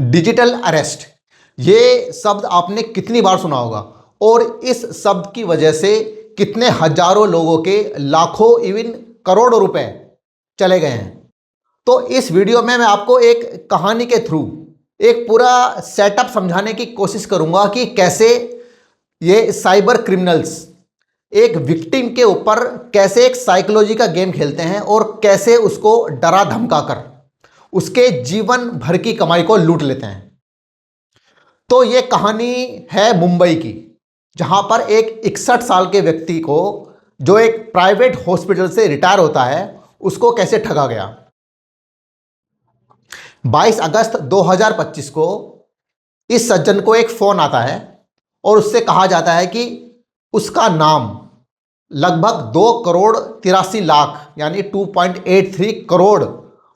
Digital arrest, ये शब्द आपने कितनी बार सुना होगा और इस शब्द की वजह से कितने हजारों लोगों के लाखों इवन करोड़ों रुपए चले गए हैं। तो इस वीडियो में मैं आपको एक कहानी के थ्रू एक पूरा सेटअप समझाने की कोशिश करूंगा कि कैसे ये साइबर क्रिमिनल्स एक विक्टिम के ऊपर कैसे एक साइकोलॉजी का गेम खेलते हैं और कैसे उसको डरा धमका कर उसके जीवन भर की कमाई को लूट लेते हैं। तो ये कहानी है मुंबई की, जहां पर एक 61 साल के व्यक्ति को जो एक प्राइवेट हॉस्पिटल से रिटायर होता है उसको कैसे ठगा गया। 22 अगस्त 2025 को इस सज्जन को एक फोन आता है और उससे कहा जाता है कि उसका नाम लगभग 2 करोड़ 83 लाख यानी 2.83 करोड़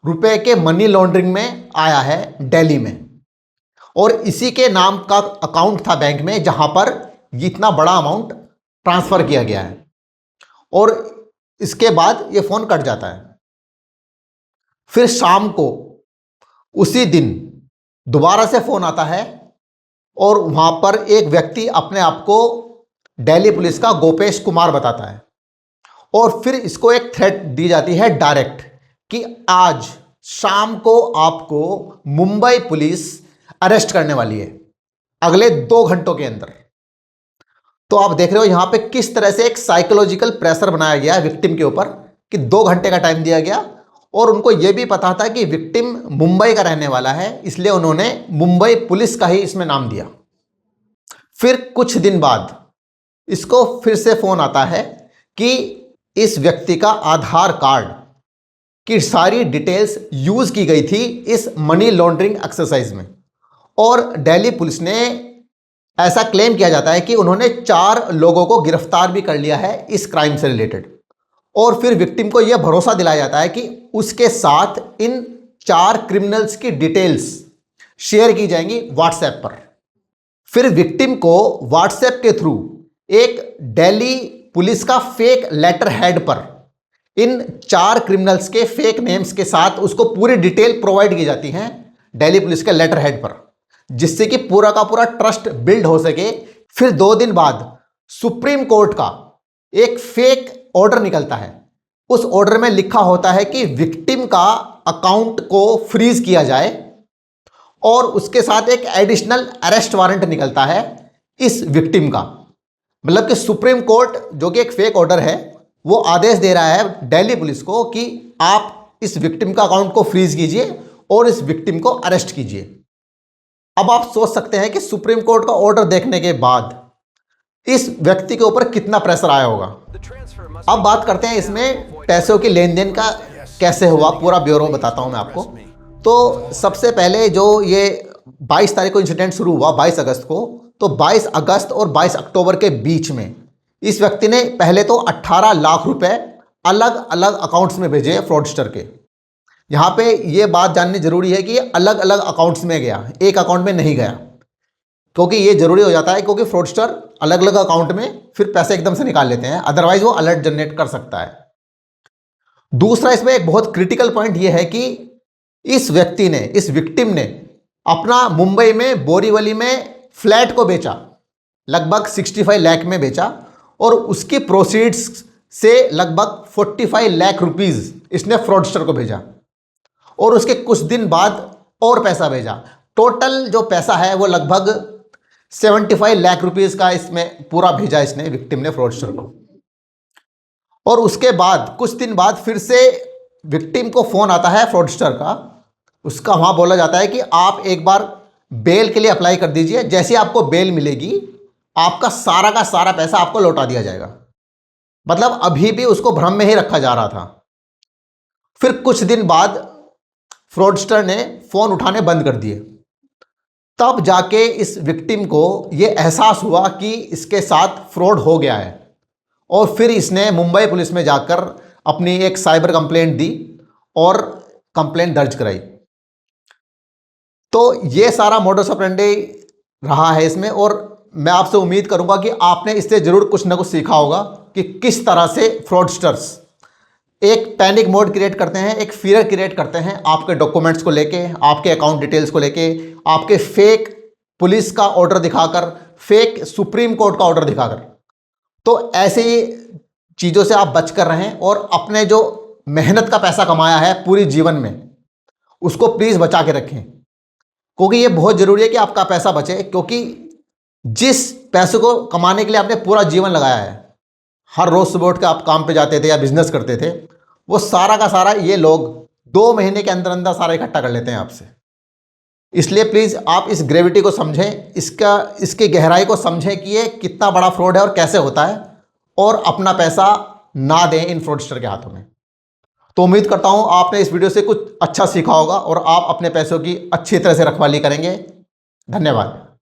रुपए के मनी लॉन्ड्रिंग में आया है दिल्ली में, और इसी के नाम का अकाउंट था बैंक में जहां पर इतना बड़ा अमाउंट ट्रांसफर किया गया है। और इसके बाद ये फोन कट जाता है। फिर शाम को उसी दिन दोबारा से फोन आता है और वहां पर एक व्यक्ति अपने आप को दिल्ली पुलिस का गोपेश कुमार बताता है और फिर इसको एक थ्रेट दी जाती है डायरेक्ट कि आज शाम को आपको मुंबई पुलिस अरेस्ट करने वाली है अगले 2 घंटों के अंदर। तो आप देख रहे हो यहां पे किस तरह से एक साइकोलॉजिकल प्रेशर बनाया गया है विक्टिम के ऊपर कि 2 घंटे का टाइम दिया गया, और उनको यह भी पता था कि विक्टिम मुंबई का रहने वाला है, इसलिए उन्होंने मुंबई पुलिस का ही इसमें नाम दिया। फिर कुछ दिन बाद इसको फिर से फोन आता है कि इस व्यक्ति का आधार कार्ड की सारी डिटेल्स यूज की गई थी इस मनी लॉन्ड्रिंग एक्सरसाइज में, और दिल्ली पुलिस ने ऐसा क्लेम किया जाता है कि उन्होंने 4 लोगों को गिरफ्तार भी कर लिया है इस क्राइम से रिलेटेड। और फिर विक्टिम को यह भरोसा दिलाया जाता है कि उसके साथ इन 4 क्रिमिनल्स की डिटेल्स शेयर की जाएंगी व्हाट्सएप पर। फिर विक्टिम को व्हाट्सएप के थ्रू एक दिल्ली पुलिस का फेक लेटर हेड पर इन 4 क्रिमिनल्स के फेक नेम्स के साथ उसको पूरी डिटेल प्रोवाइड की जाती हैं दिल्ली पुलिस के लेटर हेड पर, जिससे कि पूरा का पूरा ट्रस्ट बिल्ड हो सके। फिर 2 दिन बाद सुप्रीम कोर्ट का एक फेक ऑर्डर निकलता है। उस ऑर्डर में लिखा होता है कि विक्टिम का अकाउंट को फ्रीज किया जाए, और उसके साथ एक एडिशनल अरेस्ट वारंट निकलता है इस विक्टिम का। मतलब कि सुप्रीम कोर्ट जो कि एक फेक ऑर्डर है वो आदेश दे रहा है दिल्ली पुलिस को कि आप इस विक्टिम का अकाउंट को फ्रीज कीजिए और इस विक्टिम को अरेस्ट कीजिए। अब आप सोच सकते हैं कि सुप्रीम कोर्ट का ऑर्डर देखने के बाद इस व्यक्ति के ऊपर कितना प्रेशर आया होगा। अब बात करते हैं इसमें पैसों की लेन देन का कैसे हुआ, पूरा ब्यौरा बताता हूं मैं आपको। तो सबसे पहले जो ये 22 तारीख को इंसिडेंट शुरू हुआ 22 अगस्त को, तो 22 अगस्त और 22 अक्टूबर के बीच में इस व्यक्ति ने पहले तो 18 लाख रुपए अलग अलग अकाउंट्स में भेजे फ्रॉडस्टर के। यहां पे ये बात जाननी जरूरी है कि ये अलग अलग अकाउंट्स में गया, एक अकाउंट में नहीं गया, क्योंकि ये जरूरी हो जाता है क्योंकि फ्रॉडस्टर अलग अलग अकाउंट में फिर पैसे एकदम से निकाल लेते हैं, अदरवाइज वो अलर्ट जनरेट कर सकता है। दूसरा इसमें एक बहुत क्रिटिकल पॉइंट ये है कि इस व्यक्ति ने, इस विक्टिम ने अपना मुंबई में बोरीवली में फ्लैट को बेचा, लगभग 65 लाख में बेचा, और उसकी प्रोसीड्स से लगभग 45 लाख रुपीज इसने फ्रॉडस्टर को भेजा, और उसके कुछ दिन बाद और पैसा भेजा। टोटल जो पैसा है वो लगभग 75 लाख रुपीस का इसमें पूरा भेजा इसने विक्टिम ने फ्रॉडस्टर को। और उसके बाद कुछ दिन बाद फिर से विक्टिम को फोन आता है फ्रॉडस्टर का, उसका वहां बोला जाता है कि आप एक बार बेल के लिए अप्लाई कर दीजिए, जैसे आपको बेल मिलेगी आपका सारा का सारा पैसा आपको लौटा दिया जाएगा। मतलब अभी भी उसको भ्रम में ही रखा जा रहा था। फिर कुछ दिन बाद फ्रॉडस्टर ने फोन उठाने बंद कर दिए। तब जाके इस विक्टिम को यह एहसास हुआ कि इसके साथ फ्रॉड हो गया है, और फिर इसने मुंबई पुलिस में जाकर अपनी एक साइबर कंप्लेंट दी और कंप्लेंट दर्ज कराई। तो ये सारा मोडस ऑपरेंडी रहा है इसमें, और मैं आपसे उम्मीद करूंगा कि आपने इससे जरूर कुछ ना कुछ सीखा होगा कि किस तरह से फ्रॉडस्टर्स एक पैनिक मोड क्रिएट करते हैं, एक फियर क्रिएट करते हैं आपके डॉक्यूमेंट्स को लेके, आपके अकाउंट डिटेल्स को लेके, आपके फेक पुलिस का ऑर्डर दिखाकर, फेक सुप्रीम कोर्ट का ऑर्डर दिखाकर। तो ऐसे चीज़ों से आप बच कर रहें और अपने जो मेहनत का पैसा कमाया है पूरी जीवन में, उसको प्लीज़ बचा के रखें, क्योंकि ये बहुत ज़रूरी है कि आपका पैसा बचे। क्योंकि जिस पैसे को कमाने के लिए आपने पूरा जीवन लगाया है, हर रोज़ सुबह उठ के आप काम पे जाते थे या बिजनेस करते थे, वो सारा का सारा ये लोग 2 महीने के अंदर अंदर सारा इकट्ठा कर लेते हैं आपसे। इसलिए प्लीज़ आप इस ग्रेविटी को समझें, इसकी गहराई को समझें कि ये कितना बड़ा फ्रॉड है और कैसे होता है, और अपना पैसा ना दें इन फ्रॉडस्टर के हाथों में। तो उम्मीद करता हूँ आपने इस वीडियो से कुछ अच्छा सीखा होगा और आप अपने पैसों की अच्छी तरह से रखवाली करेंगे। धन्यवाद।